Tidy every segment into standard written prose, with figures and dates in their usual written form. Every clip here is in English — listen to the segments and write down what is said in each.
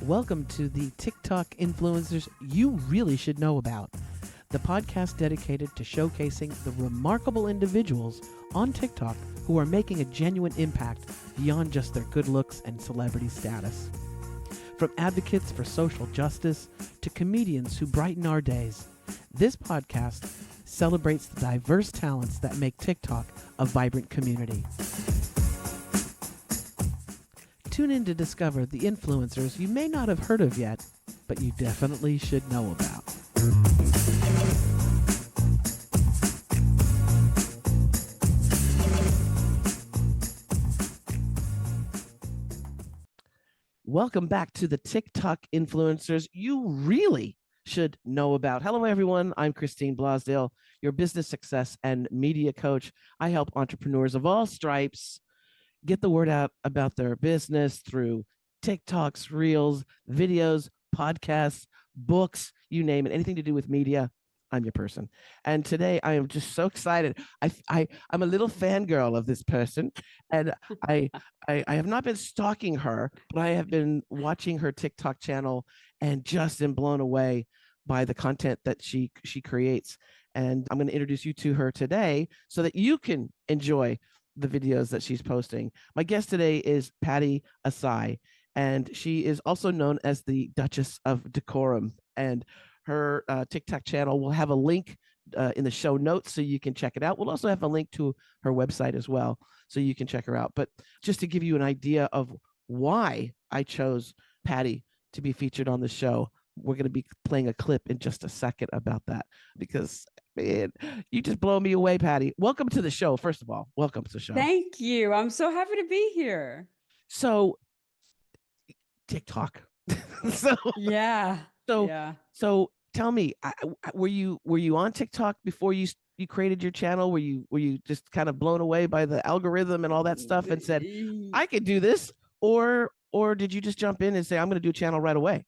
Welcome to the TikTok influencers you really should know about, the podcast dedicated to showcasing the remarkable individuals on TikTok who are making a genuine impact beyond just their good looks and celebrity status. From advocates for social justice to comedians who brighten our days, this podcast celebrates the diverse talents that make TikTok a vibrant community. Tune in to discover the influencers you may not have heard of yet, but you definitely should know about. Welcome back to the TikTok influencers you really should know about. Hello, everyone. I'm Christine Blosdale, your business success and media coach. I help entrepreneurs of all stripes get the word out about their business through TikToks, reels, videos, podcasts, books, you name it, anything to do with media. I'm your person. And today I am just so excited. I'm a little fangirl of this person. And I have not been stalking her, but I have been watching her TikTok channel and just am blown away by the content that she creates. And I'm going to introduce you to her today so that you can enjoy the videos that she's posting. My guest today is Pattie Asai, and she is also known as the Duchess of Decorum. And her TikTok channel will have a link in the show notes so you can check it out. We'll also have a link to her website as well so you can check her out. But just to give you an idea of why I chose Pattie to be featured on the show, we're going to be playing a clip in just a second about that because, man, you just blow me away, Pattie. Welcome to the show, first of all. Welcome to the show. Thank you. I'm so happy to be here. So, TikTok. Yeah. So tell me, were you on TikTok before you created your channel? Were you just kind of blown away by the algorithm and all that stuff and said, I could do this? Or did you just jump in and say, I'm going to do a channel right away?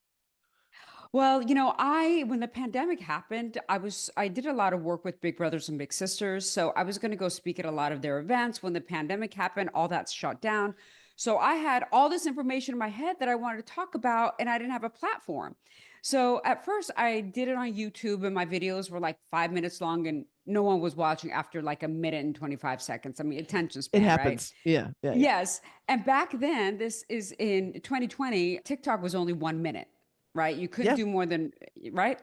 Well, when the pandemic happened, I did a lot of work with Big Brothers and Big Sisters. So I was going to go speak at a lot of their events. When the pandemic happened, all that shut down. So I had all this information in my head that I wanted to talk about, and I didn't have a platform. So at first I did it on YouTube, and my videos were like 5 minutes long, and no one was watching after like a minute and 25 seconds. I mean, attention span, It right? happens. Yeah. Yes. And back then, this is in 2020, TikTok was only 1 minute, right? You couldn't do more than, right?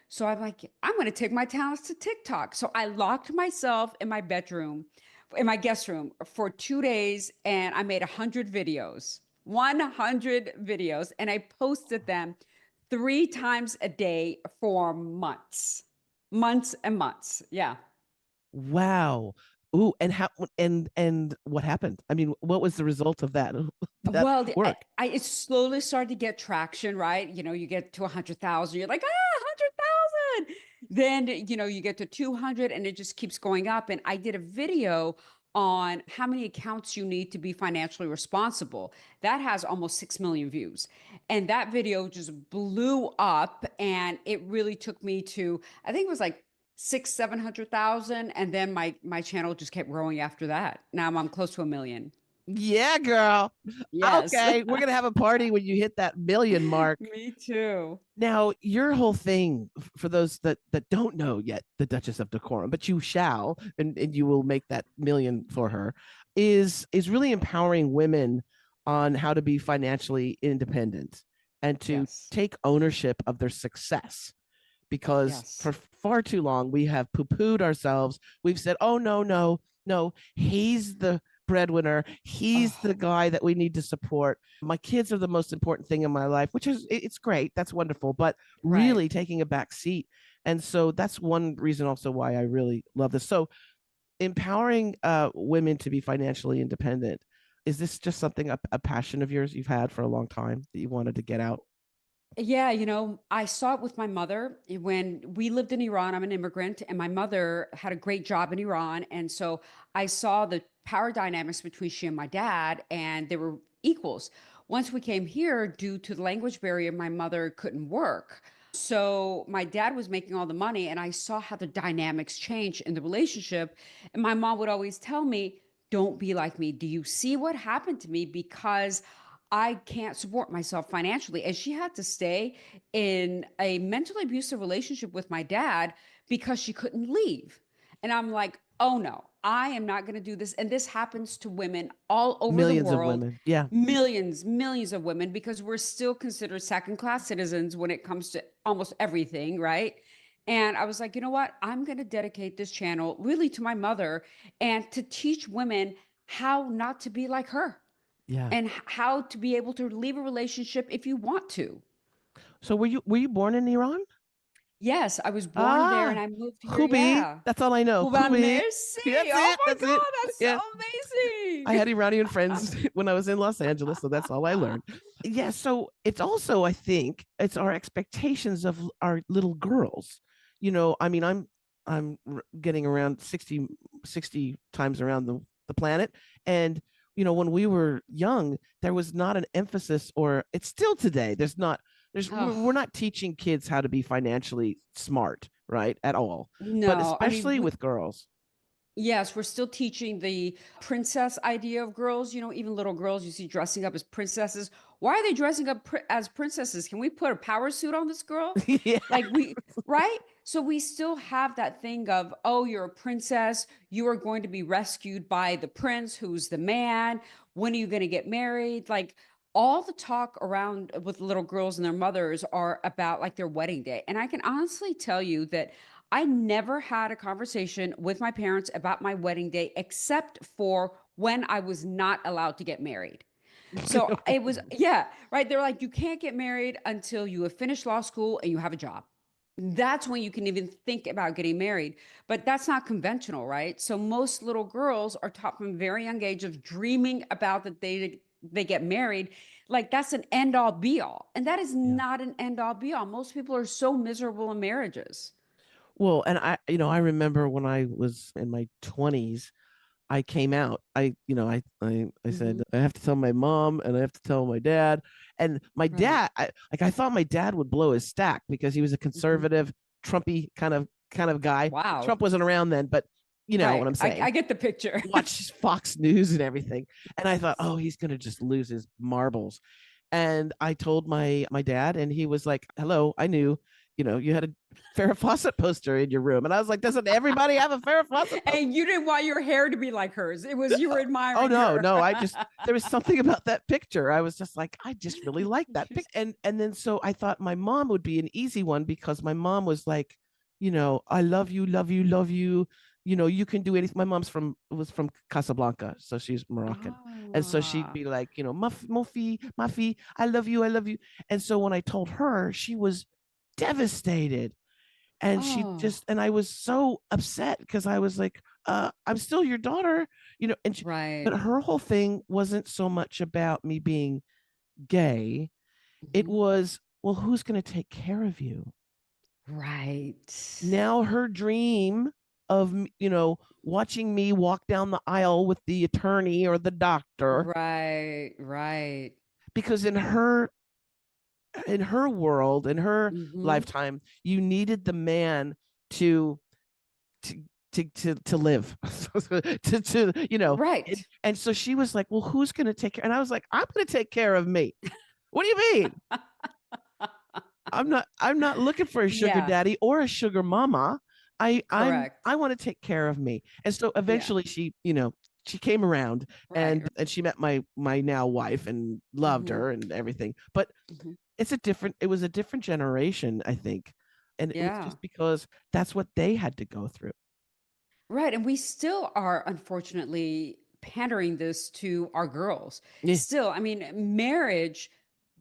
So I'm like, I'm going to take my talents to TikTok. So I locked myself in my bedroom, in my guest room for 2 days, and I made 100 videos, 100 videos, and I posted them 3 times a day for months and months. Yeah. Wow. Ooh, and how and what happened? I mean, what was the result of that Well, work? it slowly started to get traction, right? You get to 100,000, you're like, 100,000. Then, you get to 200 and it just keeps going up. And I did a video on how many accounts you need to be financially responsible. That has almost 6 million views. And that video just blew up. And it really took me to, I think it was like 700,000. And then my channel just kept growing after that. Now I'm close to 1 million. Yeah, girl. Yes. Okay, we're gonna have a party when you hit that million mark. Me too. Now, your whole thing, for those that don't know yet, the Duchess of Decorum, but you shall, and you will make that million for her, is really empowering women on how to be financially independent and to take ownership of their success. Because for far too long, we have poo-pooed ourselves. We've said, oh, no, he's the breadwinner. He's the guy that we need to support. My kids are the most important thing in my life, which is, it's great. That's wonderful, but really taking a back seat. And so that's one reason also why I really love this. So empowering women to be financially independent, is this just something, a passion of yours you've had for a long time that you wanted to get out? Yeah, I saw it with my mother when we lived in Iran. I'm an immigrant, and my mother had a great job in Iran. And so I saw the power dynamics between she and my dad, and they were equals. Once we came here, due to the language barrier, my mother couldn't work. So my dad was making all the money, and I saw how the dynamics changed in the relationship. And my mom would always tell me, don't be like me. Do you see what happened to me? Because I can't support myself financially. And she had to stay in a mentally abusive relationship with my dad because she couldn't leave. And I'm like, oh no, I am not going to do this. And this happens to women all over the Millions of world, women. Yeah. millions, millions of women, because we're still considered second class citizens when it comes to almost everything, right? And I was like, you know what? I'm going to dedicate this channel really to my mother and to teach women how not to be like her Yeah. and how to be able to leave a relationship if you want to. So were you born in Iran? Yes, I was born there and Ah, I moved here. Hubi. Yeah. That's all I know. Cuba Hubi. Merci. That's Oh it. my That's it. God, that's Yeah. so I had amazing. Iranian friends when I was in Los Angeles, so that's all I learned. Yeah, so it's also, I think, it's our expectations of our little girls. I mean, I'm getting around 60 times around the planet, and when we were young, there was not an emphasis, or it's still today. We're Oh, not teaching kids how to be financially smart, right? At all. But no. I mean, especially with girls. yes, we're still teaching the princess idea of girls. Even little girls you see dressing up as princesses. Why are they dressing up as princesses? Can we put a power suit on this girl? Yeah. Like right? So we still have that thing of, oh, you're a princess. You are going to be rescued by the prince, who's the man. When are you going to get married? Like all the talk around with little girls and their mothers are about like their wedding day. And I can honestly tell you that I never had a conversation with my parents about my wedding day except for when I was not allowed to get married. So it was, yeah, right. They're like, you can't get married until you have finished law school and you have a job. That's when you can even think about getting married. But that's not conventional, right? So most little girls are taught from a very young age of dreaming about that they get married. Like that's an end all be all. And that is Yeah. not an end all be all. Most people are so miserable in marriages. Well, and I remember when I was in my 20s, I came out. I said Mhm. I have to tell my mom and I have to tell my dad. And my Right. dad, I thought my dad would blow his stack because he was a Mhm. conservative, Trumpy kind of guy. Wow. Trump wasn't around then, but you know what Right. I'm I, saying. I get the picture. Watch Fox News and everything. And I thought, oh, he's gonna just lose his marbles. And I told my dad, and he was like, "Hello, I knew, you had a Farrah Fawcett poster in your room." And I was like, "Doesn't everybody have a Farrah Fawcett poster?" And you didn't want your hair to be like hers. It was you were Oh admiring no, her. no, there was something about that picture. I was just like, I just really like that pic. And then so I thought my mom would be an easy one because my mom was like, I love you, love you, love you. You can do anything. My mom's was from Casablanca, so she's Moroccan. And so she'd Ah. be like, Mofi, Mafi, I love you, I love you. And so when I told her, she was devastated. And Oh, and I was so upset because I was like, I'm still your daughter, but right. her whole thing wasn't so much about me being gay. It Mhm. was, well, who's going to take care of you? Right. Now her dream of, watching me walk down the aisle with the attorney or the doctor, Right. Right. because in her world, in her Hmm. lifetime, you needed the man to to to live to Right. and so she was like, well, who's going to take care? And I was like, I'm going to take care of me. What do you mean? I'm not looking for a sugar Yeah. daddy or a sugar mama. I Correct. want to take care of me. And so Yeah. eventually she came around, Right. and she met my now wife and loved Hmm. her and everything. But Hmm. it was a different generation, I think. And it was Yeah. just because that's what they had to go through. Right. And we still are, unfortunately, pandering this to our girls. Yeah. Still, I mean, marriage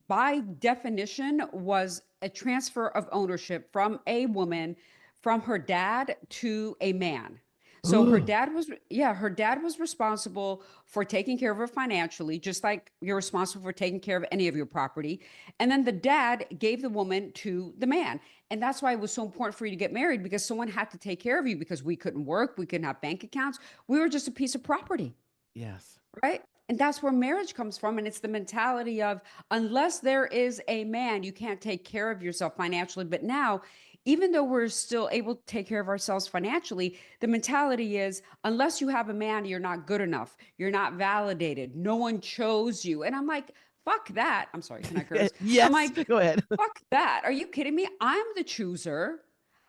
by definition was a transfer of ownership from a woman, from her dad to a man. So her Ooh, dad was, yeah, her dad was responsible for taking care of her financially, just like you're responsible for taking care of any of your property. And then the dad gave the woman to the man. And that's why it was so important for you to get married, because someone had to take care of you, because we couldn't work, we couldn't have bank accounts. We were just a piece of property. yes. Right. And that's where marriage comes from. And it's the mentality of, unless there is a man, you can't take care of yourself financially. But now, even though we're still able to take care of ourselves financially, the mentality is, unless you have a man, you're not good enough. You're not validated. No one chose you. And I'm like, fuck that. I'm sorry, can I curse? I'm Yes, like, go ahead. fuck that. Are you kidding me? I'm the chooser.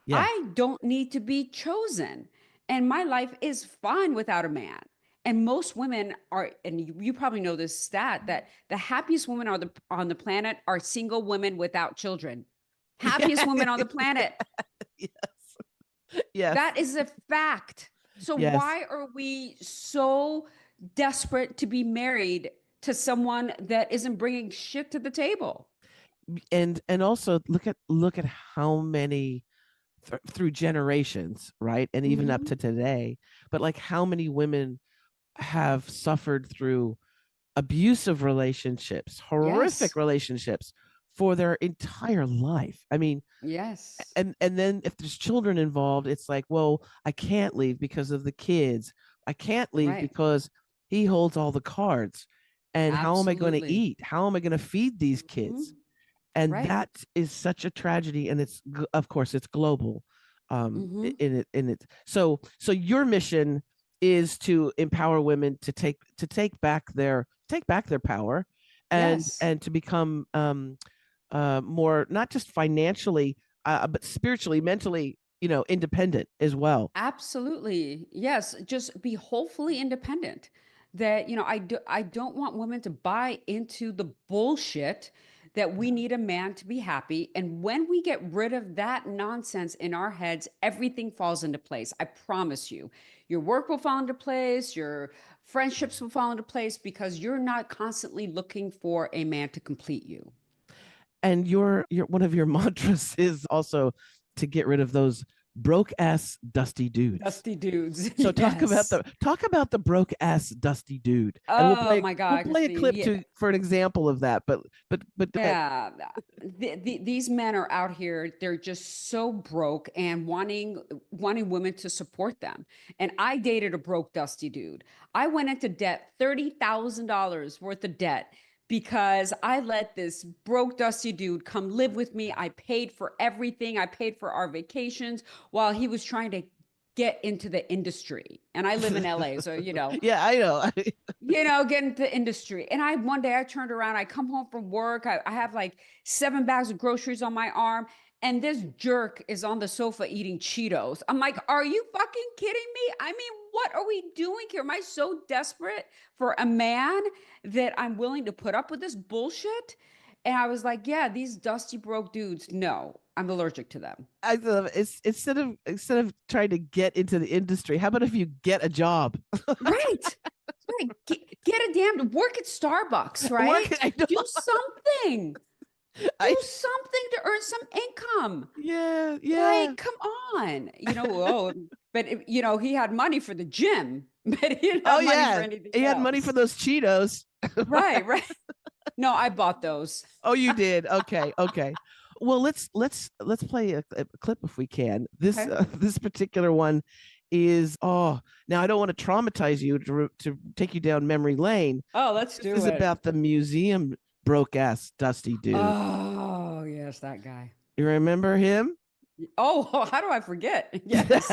Yeah. I don't need to be chosen. And my life is fine without a man. And most women are, and you probably know this stat, that the happiest women on the planet are single women without children. Happiest women on the planet. Yes. Yes. That is a fact. So Yes. why are we so desperate to be married to someone that isn't bringing shit to the table? And also look at how many through generations, right? And even up Hmm. to today, but like how many women have suffered through abusive relationships, horrific Yes. relationships for their entire life. I mean, Yes. and then if there's children involved, it's like, well, I can't leave because of the kids. I can't leave Right. because he holds all the cards. And how am I going to Absolutely. eat? How am I going to feed these Hmm. kids? And Right. that is such a tragedy, and it's of course it's global. Hmm. In it so your mission is to empower women to take back their power, and Yes. and to become more, not just financially, but spiritually, mentally, independent as well. Absolutely. Yes. Just be wholly independent. That, I don't want women to buy into the bullshit that we need a man to be happy. And when we get rid of that nonsense in our heads, everything falls into place. I promise you. Your work will fall into place, your friendships will fall into place because you're not constantly looking for a man to complete you. And your one of your mantras is also to get rid of those broke ass dusty dudes. Dusty dudes. So talk about Yes. the broke ass dusty dude, and we'll Oh play my we'll God, play a Christine. clip Yeah. to for an example of that. But go ahead. Yeah, these men are out here. They're just so broke and wanting women to support them. And I dated a broke, dusty dude. I went into debt, $30,000 worth of debt because I let this broke, dusty dude come live with me. I paid for everything. I paid for our vacations while he was trying to get into the industry. And I live in LA, so Yeah, I know. get into the industry. And one day I turned around, I come home from work, I have like 7 bags of groceries on my arm, and this jerk is on the sofa eating Cheetos. I'm like, are you fucking kidding me? I mean, what are we doing here? Am I so desperate for a man that I'm willing to put up with this bullshit? And I was like, yeah, these dusty broke dudes, no, I'm allergic to them. I love it. It's instead of trying to get into the industry, how about if you get a job? Right. Right. Get a damn work at Starbucks, Work. right? I know. Do something. I Do something to earn some income. Yeah, yeah. Like, come on. But he had money for the gym, but he didn't Oh have money for yeah. anything He had money for else. those Cheetos. Right, right. No, I bought those. Oh, you did. Okay, okay. Well, let's play a clip if we can. This Okay. this particular one is, now I don't want to traumatize you to take you down memory lane. Oh, let's This do is it. about the museum broke ass dusty dude. Oh, yes, that guy. You remember him? Oh, how do I forget? Yes.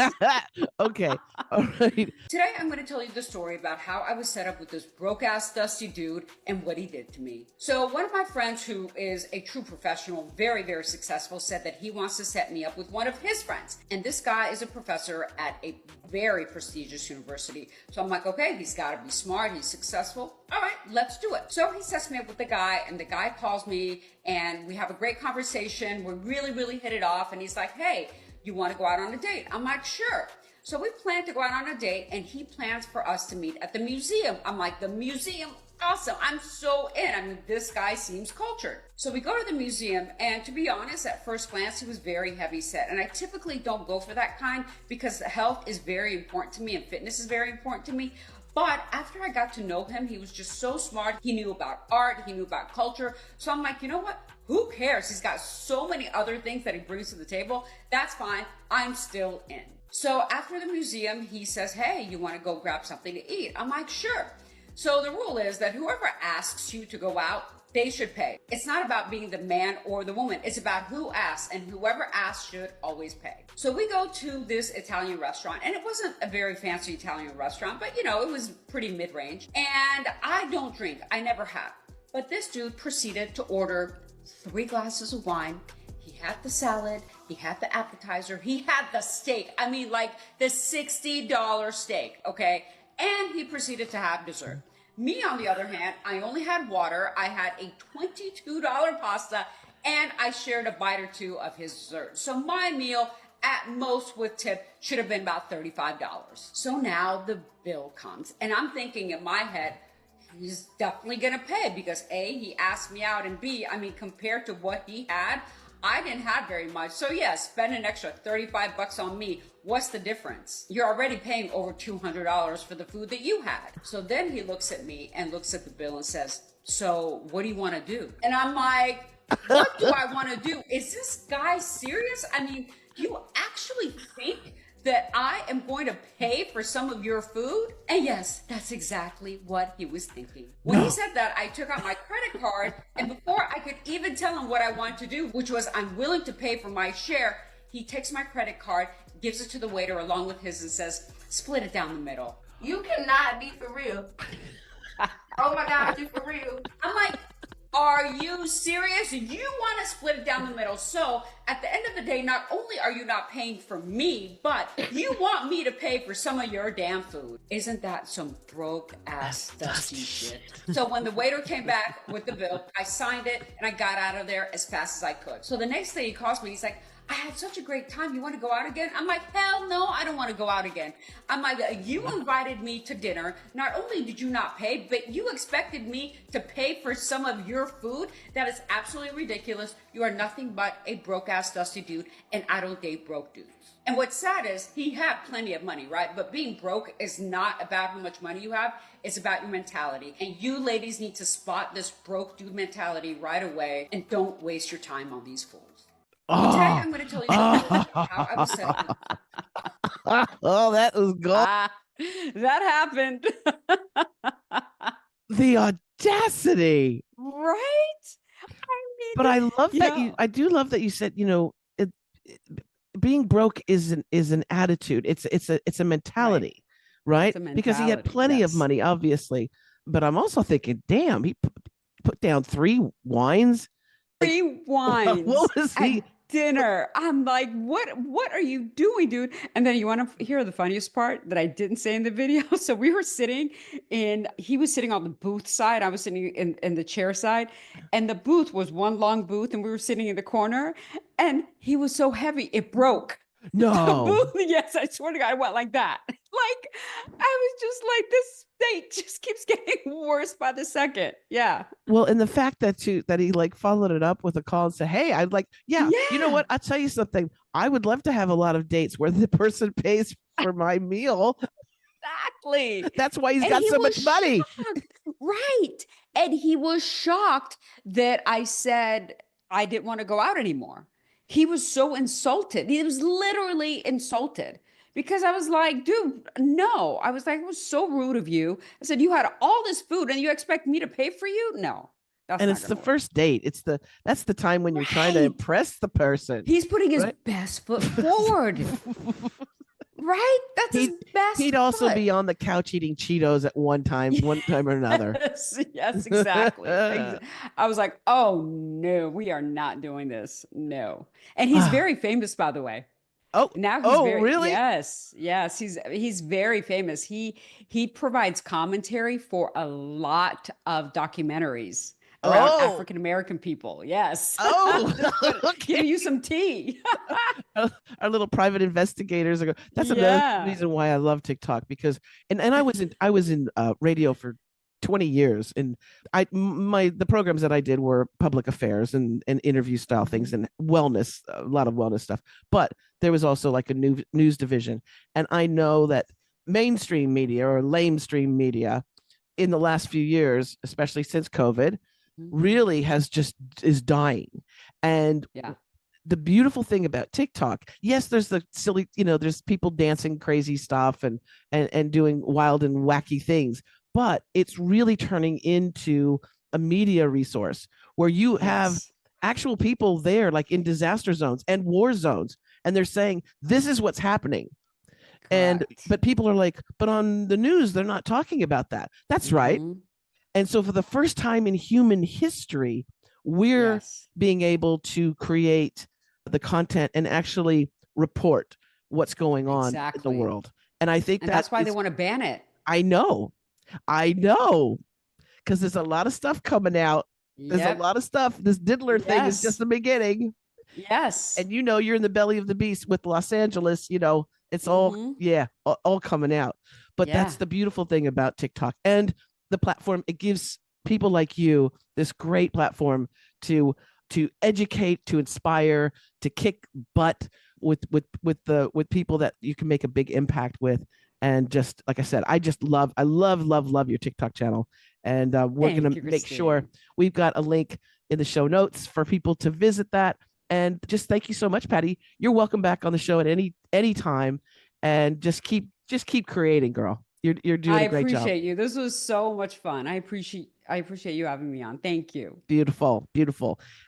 Okay. All right. Today, I'm going to tell you the story about how I was set up with this broke ass dusty dude and what he did to me. So, one of my friends who is a true professional, very, very successful, said that he wants to set me up with one of his friends. And this guy is a professor at a very prestigious university. So, I'm like, okay, he's got to be smart, he's successful. All right, let's do it. So, he sets me up with the guy, and the guy calls me, and we have a great conversation. We really, really hit it off. And he's like, hey, you want to go out on a date? I'm like, sure. So we plan to go out on a date, and he plans for us to meet at the museum. I'm like, the museum? Awesome. I'm so in. I mean, this guy seems cultured. So we go to the museum, and to be honest, at first glance, he was very heavy set. And I typically don't go for that kind because health is very important to me and fitness is very important to me. But after I got to know him, he was just so smart. He knew about art, he knew about culture. So I'm like, you know what? Who cares? He's got so many other things that he brings to the table. That's fine. I'm still in. So after the museum, he says, hey, you want to go grab something to eat? I'm like, sure. So the rule is that whoever asks you to go out, they should pay. It's not about being the man or the woman. It's about who asks, and whoever asks should always pay. So we go to this Italian restaurant, and it wasn't a very fancy Italian restaurant, but it was pretty mid-range. And I don't drink. I never have. But this dude proceeded to order 3 glasses of wine. He had the salad, he had the appetizer, he had the steak. I mean, like the $60 steak, okay? And he proceeded to have dessert. Me, on the other hand, I only had water. I had a $22 pasta, and I shared a bite or two of his dessert. So my meal, at most with tip, should have been about $35. So now the bill comes, and I'm thinking in my head, he's definitely gonna pay because A, he asked me out, and B, I mean, compared to what he had, I didn't have very much. So yeah, spend an extra 35 bucks on me. What's the difference? You're already paying over $200 for the food that you had. So then he looks at me and looks at the bill and says, so what do you want to do? And I'm like, what do I want to do? Is this guy serious? I mean, do you actually think that I am going to pay for some of your food? And yes, that's exactly what he was thinking. When he said that, I took out my credit card, and before I could even tell him what I wanted to do, which was I'm willing to pay for my share, he takes my credit card, gives it to the waiter along with his, and says, split it down the middle. You cannot be for real. Oh my God, you for real. I'm like, are you serious? You want to split it down the middle. So at the end of the day, not only are you not paying for me, but you want me to pay for some of your damn food. Isn't that some broke ass dusty shit? So when the waiter came back with the bill, I signed it and I got out of there as fast as I could. So the next day he calls me, he's like, I had such a great time. You want to go out again? I'm like, hell no, I don't want to go out again. I'm like, you invited me to dinner. Not only did you not pay, but you expected me to pay for some of your food. That is absolutely ridiculous. You are nothing but a broke ass dusty dude, and I don't date broke dudes. And what's sad is he had plenty of money, right? But being broke is not about how much money you have. It's about your mentality. And you ladies need to spot this broke dude mentality right away and don't waste your time on these fools. Today, I'm going to tell you how I was set up. Oh, that was good. That happened. The audacity. Right? I mean, but I love that I do love that you said, being broke is an attitude. It's a mentality, right? Because he had plenty of money, obviously. But I'm also thinking, damn, he put down 3 wines. 3 wines. What was he? Dinner. I'm like, what are you doing, dude? And then you want to hear the funniest part that I didn't say in the video? So we were sitting he was sitting on the booth side. I was sitting in the chair side, and the booth was one long booth, and we were sitting in the corner, and he was so heavy, it broke. No. The booth, yes, I swear to God, I went like that. Like, I was just like, this state just keeps getting worse by the second. Yeah. Well, and the fact that he like followed it up with a call and said, hey, I'd like, you know what? I'll tell you something. I would love to have a lot of dates where the person pays for my meal. Exactly. That's why he's got so much money. Right. And he was shocked that I said I didn't want to go out anymore. He was so insulted. He was literally insulted because I was like, dude, no. I was like, it was so rude of you. I said, you had all this food and you expect me to pay for you? No. And it's the first date. That's the time when you're trying to impress the person. He's putting his best foot forward. Right? That's his best. He'd also be on the couch eating Cheetos at one time or another. Yes, exactly. I was like, oh no, we are not doing this. No. And he's very famous, by the way. Oh, now he's really? Yes. He's very famous. He provides commentary for a lot of documentaries around African American people. Yes. Oh, okay. Give you some tea. Our little private investigators are. That's another reason why I love TikTok, because I was in radio for 20 years, and the programs that I did were public affairs and interview style things and wellness, a lot of wellness stuff. But there was also like a news division, and I know that mainstream media or lamestream media in the last few years, especially since COVID, really is dying. And the beautiful thing about TikTok, yes, there's the silly, there's people dancing crazy stuff and doing wild and wacky things, but it's really turning into a media resource where you have actual people there, like in disaster zones and war zones, and they're saying, this is what's happening. But people are like, but on the news, they're not talking about that. That's right. And so for the first time in human history, we're Yes. being able to create the content and actually report what's going on in the Exactly. world. And I think And that's why they want to ban it. I know, because there's a lot of stuff coming out. There's a lot of stuff. This diddler thing is just the beginning. Yes. And you're in the belly of the beast with Los Angeles, it's all, all coming out. But that's the beautiful thing about TikTok and the platform. It gives people like you this great platform to educate, to inspire, to kick butt with people that you can make a big impact with. And just like I said, I love your TikTok channel. And we're going to make sure we've got a link in the show notes for people to visit that. And just thank you so much, Pattie. You're welcome back on the show at any time. And just keep creating, girl. You're doing a great job. I appreciate you. This was so much fun. I appreciate you having me on. Thank you. Beautiful.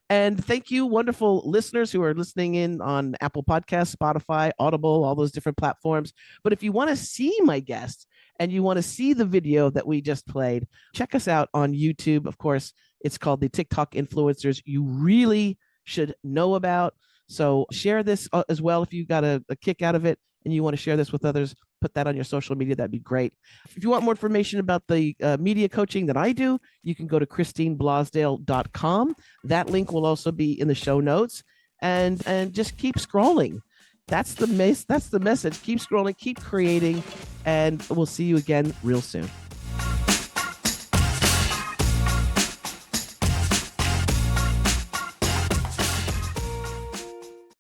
And thank you, wonderful listeners who are listening in on Apple Podcasts, Spotify, Audible, all those different platforms. But if you want to see my guests and you want to see the video that we just played, check us out on YouTube. Of course, it's called the TikTok Influencers You Really Should Know About. So share this as well if you got a kick out of it and you want to share this with others. Put that on your social media. That'd be great. If you want more information about the media coaching that I do, you can go to christineblosdale.com. That link will also be in the show notes. And just keep scrolling. That's the message. Keep scrolling, keep creating, and we'll see you again real soon.